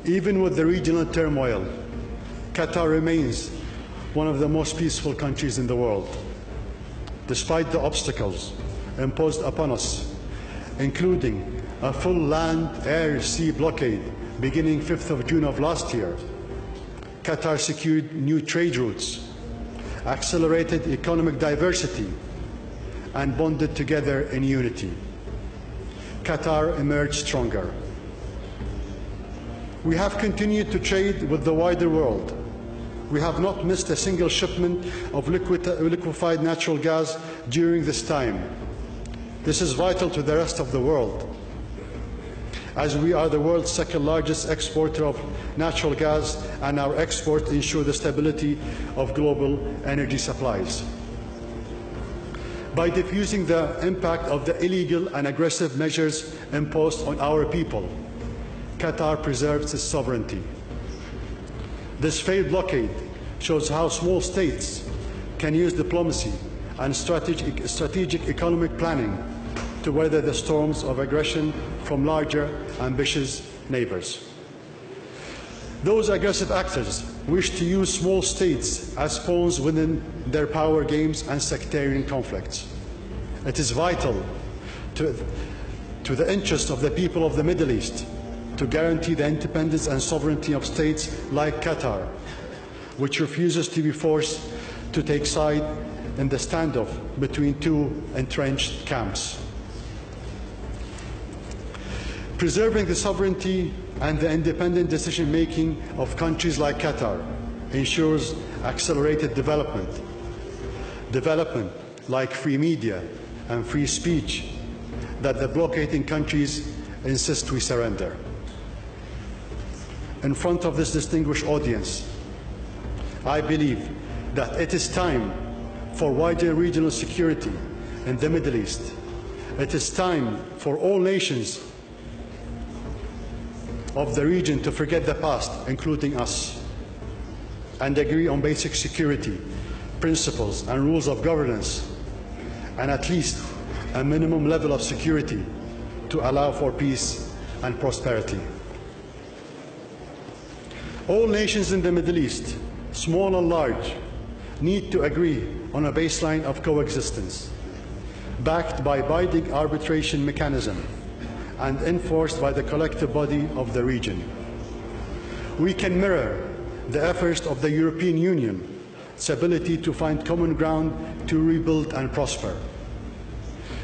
Even with the regional turmoil, Qatar remains one of the most peaceful countries in the world. Despite the obstacles imposed upon us, including a full land, air, sea blockade beginning 5th of June of last year, Qatar secured new trade routes, accelerated economic diversity, and bonded together in unity. Qatar emerged stronger. We have continued to trade with the wider world. We have not missed a single shipment of liquefied natural gas during this time. This is vital to the rest of the world, as we are the world's second largest exporter of natural gas, and our exports ensure the stability of global energy supplies. By diffusing the impact of the illegal and aggressive measures imposed on our people, Qatar preserves its sovereignty. This failed blockade shows how small states can use diplomacy and strategic economic planning to weather the storms of aggression from larger, ambitious neighbours. Those aggressive actors wish to use small states as pawns within their power games and sectarian conflicts. It is vital to the interest of the people of the Middle East to guarantee the independence and sovereignty of states like Qatar, which refuses to be forced to take side in the standoff between two entrenched camps. Preserving the sovereignty and the independent decision-making of countries like Qatar ensures accelerated development. Development like free media and free speech that the blockading countries insist we surrender. In front of this distinguished audience, I believe that it is time for wider regional security in the Middle East. It is time for all nations of the region to forget the past, including us, and agree on basic security principles and rules of governance, and at least a minimum level of security to allow for peace and prosperity. All nations in the Middle East, small and large, need to agree on a baseline of coexistence, backed by binding arbitration mechanism and enforced by the collective body of the region. We can mirror the efforts of the European Union, its ability to find common ground to rebuild and prosper.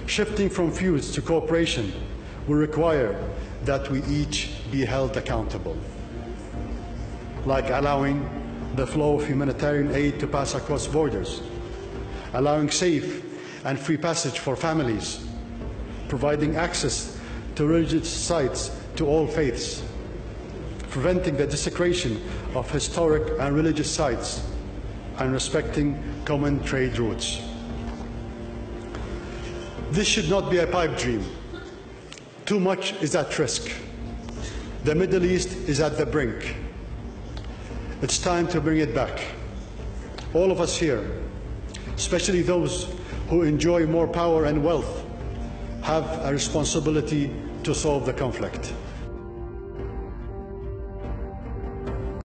Shifting from feuds to cooperation will require that we each be held accountable, like allowing the flow of humanitarian aid to pass across borders, allowing safe and free passage for families, providing access to religious sites to all faiths, preventing the desecration of historic and religious sites, and respecting common trade routes. This should not be a pipe dream. Too much is at risk. The Middle East is at the brink. It's time to bring it back. All of us here, especially those who enjoy more power and wealth, have a responsibility to solve the conflict.